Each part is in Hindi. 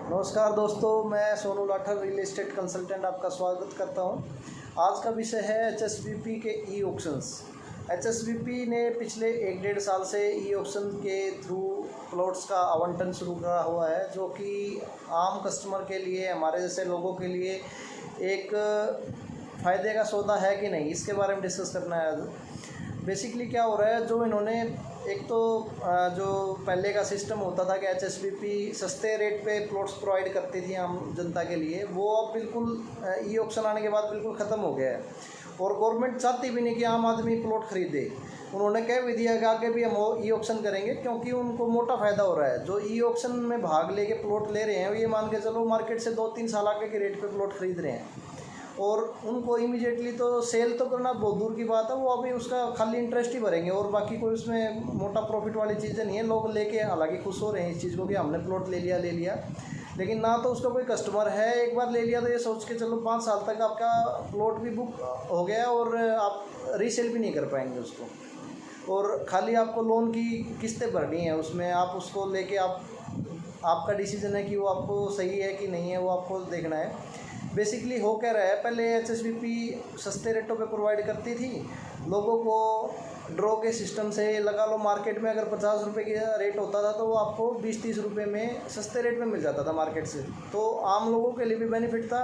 नमस्कार दोस्तों, मैं Sonu Lathar real estate consultant आपका स्वागत करता हूं। आज का विषय है एचएसवीपी के ई ऑक्शंस। एचएसवीपी ने पिछले 1-1.5 साल से ई ऑक्शन के थ्रू प्लॉट्स का आवंटन शुरू करा हुआ है, जो कि आम कस्टमर के लिए, हमारे जैसे लोगों के लिए एक फ़ायदे का सौदा है कि नहीं, इसके बारे में डिस्कस करना है आज। बेसिकली क्या हो रहा है, जो इन्होंने एक तो जो पहले का सिस्टम होता था कि एचएसवीपी सस्ते रेट पे प्लॉट्स प्रोवाइड करती थी आम जनता के लिए, वो अब बिल्कुल ई ऑक्शन आने के बाद बिल्कुल ख़त्म हो गया है। और गवर्नमेंट चाहती भी नहीं कि आम आदमी प्लॉट ख़रीदे। उन्होंने कह भी दिया कि आगे भी हम ई ऑक्शन करेंगे, क्योंकि उनको मोटा फ़ायदा हो रहा है। जो ई ऑक्शन में भाग लेके प्लॉट ले रहे हैं, ये मान के चलो मार्केट से 2-3 साल आगे के रेट पे प्लॉट ख़रीद रहे हैं, और उनको इमीडिएटली तो सेल तो करना बहुत दूर की बात है, वो अभी उसका खाली इंटरेस्ट ही भरेंगे और बाकी कोई उसमें मोटा प्रॉफिट वाली चीज़ें नहीं है। लोग लेके हालांकि खुश हो रहे हैं इस चीज़ को कि हमने प्लॉट ले लिया, लेकिन ना तो उसका कोई कस्टमर है। एक बार ले लिया तो ये सोच के चलो 5 साल तक आपका प्लॉट भी बुक हो गया और आप रीसेल भी नहीं कर पाएंगे उसको, और खाली आपको लोन की किस्तें भरनी है उसमें। आप उसको लेके आपका डिसीजन है कि वो आपको सही है कि नहीं है, वो आपको देखना है। बेसिकली हो क्या रहा है, पहले एचएसवीपी सस्ते रेटों पे प्रोवाइड करती थी लोगों को, ड्रॉ के सिस्टम से। लगा लो मार्केट में अगर 50 रुपये का रेट होता था तो वो आपको 20-30 रुपये में सस्ते रेट में मिल जाता था मार्केट से। तो आम लोगों के लिए भी बेनिफिट था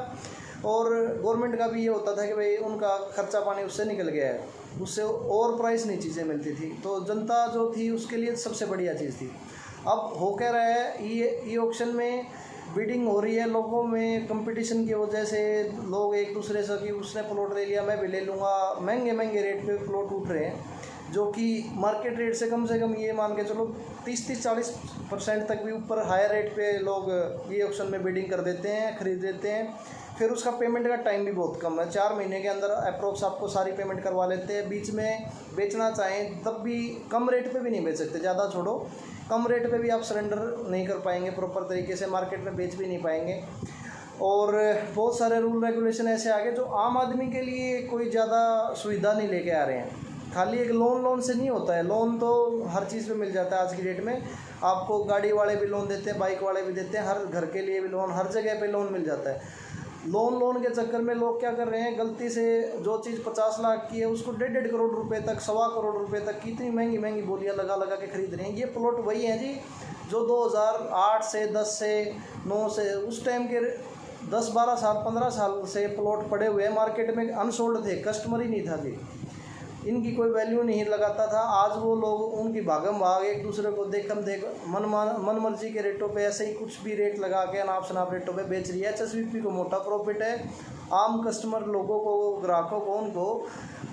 और गवर्नमेंट का भी ये होता था कि भाई उनका खर्चा पानी उससे निकल गया है, उससे ओवर प्राइस नहीं चीज़ें मिलती थी, तो जनता जो थी उसके लिए सबसे बढ़िया चीज़ थी। अब हो क्या रहा है, ई ऑक्शन में बिडिंग हो रही है, लोगों में कंपटीशन की वजह से लोग एक दूसरे से कि उसने प्लॉट ले लिया मैं भी ले लूँगा, महंगे रेट पे प्लॉट उठ रहे हैं, जो कि मार्केट रेट से कम ये मान के चलो 30-40% तक भी ऊपर हायर रेट पे लोग ये ऑक्शन में बिडिंग कर देते हैं, खरीद देते हैं। फिर उसका पेमेंट का टाइम भी बहुत कम है, 4 महीने के अंदर अप्रोक्स आपको सारी पेमेंट करवा लेते हैं। बीच में बेचना चाहें तब भी कम रेट पे भी नहीं बेच सकते, ज़्यादा छोड़ो, कम रेट पे भी आप सरेंडर नहीं कर पाएंगे प्रॉपर तरीके से, मार्केट में बेच भी नहीं पाएंगे। और बहुत सारे रूल रेगुलेशन ऐसे आ गए जो आम आदमी के लिए कोई ज़्यादा सुविधा नहीं लेके आ रहे हैं। खाली एक लोन से नहीं होता है, लोन तो हर चीज़ पे मिल जाता है आज की डेट में। आपको गाड़ी वाले भी लोन देते हैं, बाइक वाले भी देते हैं, हर घर के लिए भी लोन, हर जगह पे लोन मिल जाता है। लोन के चक्कर में लोग क्या कर रहे हैं, गलती से जो चीज़ 50 लाख की है उसको 1.5 करोड़ रुपए तक, 1.25 करोड़ रुपए तक कितनी महंगी बोलियाँ लगा के खरीद रहे हैं। ये प्लॉट वही है जी जो 2008 से 10 से 9 से उस टाइम के 10-12 साल 15 साल से प्लॉट पड़े हुए हैं मार्केट में, अनसोल्ड थे, कस्टमर ही नहीं था जी, इनकी कोई वैल्यू नहीं लगाता था। आज वो लोग उनकी भागम भाग एक दूसरे को मन मर्जी के रेटों पे ऐसे ही कुछ भी रेट लगा के अनाप शनाप रेटों पे बेच रही है। एचएसवीपी को मोटा प्रॉफिट है, आम कस्टमर लोगों को, ग्राहकों को, उनको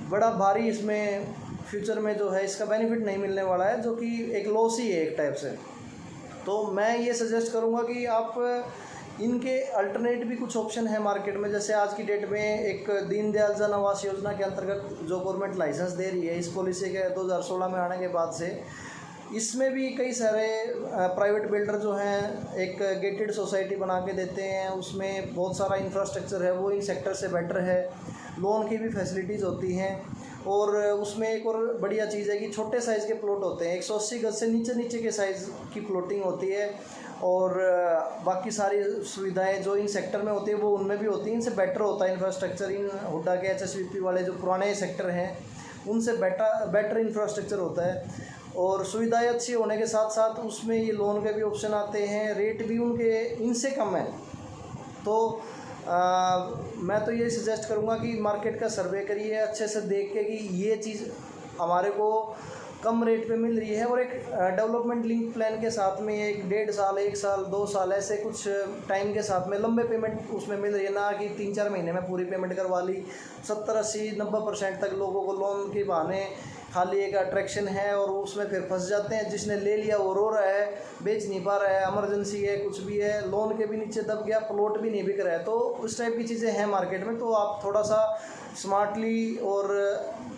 बड़ा भारी इसमें फ्यूचर में जो है इसका बेनिफिट नहीं मिलने वाला है, जो कि एक लॉस ही है एक टाइप से। तो मैं ये सजेस्ट करूँगा कि आप इनके अल्टरनेट भी कुछ ऑप्शन है मार्केट में। जैसे आज की डेट में एक दीनदयाल जन आवास योजना के अंतर्गत जो गवर्नमेंट लाइसेंस दे रही है इस पॉलिसी के 2016 में आने के बाद से, इसमें भी कई सारे प्राइवेट बिल्डर जो हैं एक गेटेड सोसाइटी बना के देते हैं, उसमें बहुत सारा इंफ्रास्ट्रक्चर है, वो इन सेक्टर से बेटर है, लोन की भी फैसिलिटीज़ होती हैं। और उसमें एक और बढ़िया चीज़ है कि छोटे साइज़ के प्लॉट होते हैं, 180 गज से नीचे के साइज़ की प्लॉटिंग होती है, और बाकी सारी सुविधाएं जो इन सेक्टर में होती है वो उनमें भी होती हैं। इनसे बेटर होता है इंफ्रास्ट्रक्चर, इन हुड्डा के एचएसवीपी वाले जो पुराने सेक्टर हैं उनसे बेटर इंफ्रास्ट्रक्चर होता है, और सुविधाएं अच्छी होने के साथ साथ उसमें ये लोन के भी ऑप्शन आते हैं, रेट भी उनके इनसे कम है। तो मैं तो ये सजेस्ट करूँगा कि मार्केट का सर्वे करिए अच्छे से देख के कि ये चीज़ हमारे को कम रेट पे मिल रही है, और एक डेवलपमेंट लिंक प्लान के साथ में 1-1.5 साल, 1 साल, 2 साल ऐसे कुछ टाइम के साथ में लंबे पेमेंट उसमें मिल रही है, ना कि 3-4 महीने में पूरी पेमेंट करवा ली। 70-80-90% तक लोगों को लोन के बहाने खाली एक अट्रैक्शन है और उसमें फिर फंस जाते हैं। जिसने ले लिया वो रो रहा है, बेच नहीं पा रहा है, इमरजेंसी है, कुछ भी है, लोन के भी नीचे दब गया, प्लॉट भी नहीं बिक रहा है। तो उस टाइप की चीज़ें हैं मार्केट में। तो आप थोड़ा सा स्मार्टली और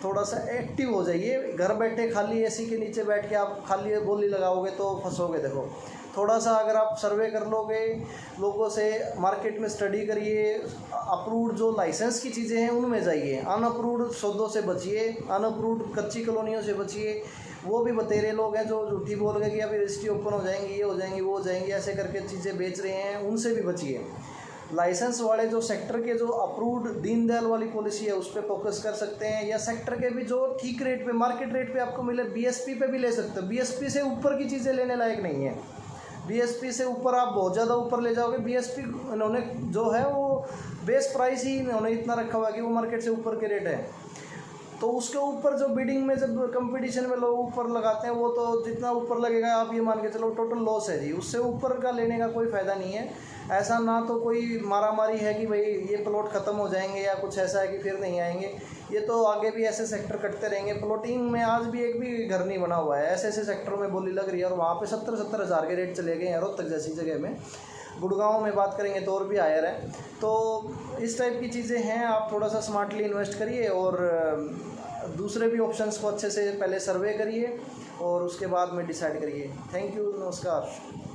थोड़ा सा एक्टिव हो जाइए। घर बैठे खाली एसी के नीचे बैठ के आप खाली बोली लगाओगे तो फंसोगे। देखो थोड़ा सा अगर आप सर्वे कर लोगे, लोगों से मार्केट में स्टडी करिए, अप्रूव्ड जो लाइसेंस की चीज़ें हैं उनमें जाइए, अनअप्रूव्ड सौदों से बचिए, अनअप्रूव्ड कच्ची कॉलोनियों से बचिए। वो भी बतेरे लोग हैं जो झूठी बोल के कि अभी रजिस्ट्री ओपन हो जाएंगी, ये हो जाएंगी, वो हो जाएंगी, ऐसे करके चीज़ें बेच रहे हैं, उनसे भी बचिए। लाइसेंस वाले जो सेक्टर के जो अप्रूव्ड दीनदयाल वाली पॉलिसी है उस पर फोकस कर सकते हैं, या सेक्टर के भी जो ठीक रेट पे, मार्केट रेट पे आपको मिले, बीएसपी पे भी ले सकते हो। बीएसपी से ऊपर की चीज़ें लेने लायक नहीं है। बीएसपी से ऊपर आप बहुत ज़्यादा ऊपर ले जाओगे। बीएसपी इन्होंने जो है वो बेस प्राइस ही इन्होंने इतना रखा हुआ है कि वो मार्केट से ऊपर के रेट है, तो उसके ऊपर जो बिडिंग में जब कंपटीशन में लोग ऊपर लगाते हैं, वो तो जितना ऊपर लगेगा आप ये मान के चलो टोटल लॉस है जी। उससे ऊपर का लेने का कोई फ़ायदा नहीं है। ऐसा ना तो कोई मारामारी है कि भाई ये प्लॉट ख़त्म हो जाएंगे या कुछ ऐसा है कि फिर नहीं आएंगे, ये तो आगे भी ऐसे सेक्टर कटते रहेंगे। प्लॉटिंग में आज भी एक भी घर नहीं बना हुआ है, ऐसे ऐसे सेक्टरों में बोली लग रही है और वहाँ पे 70-70 हज़ार के रेट चले गए हैं। रोहतक जैसी जगह में, गुड़गांव में बात करेंगे तो और भी हायर है। तो इस टाइप की चीज़ें हैं, आप थोड़ा सा स्मार्टली इन्वेस्ट करिए और दूसरे भी ऑप्शंस को अच्छे से पहले सर्वे करिए और उसके बाद में डिसाइड करिए। थैंक यू, नमस्कार।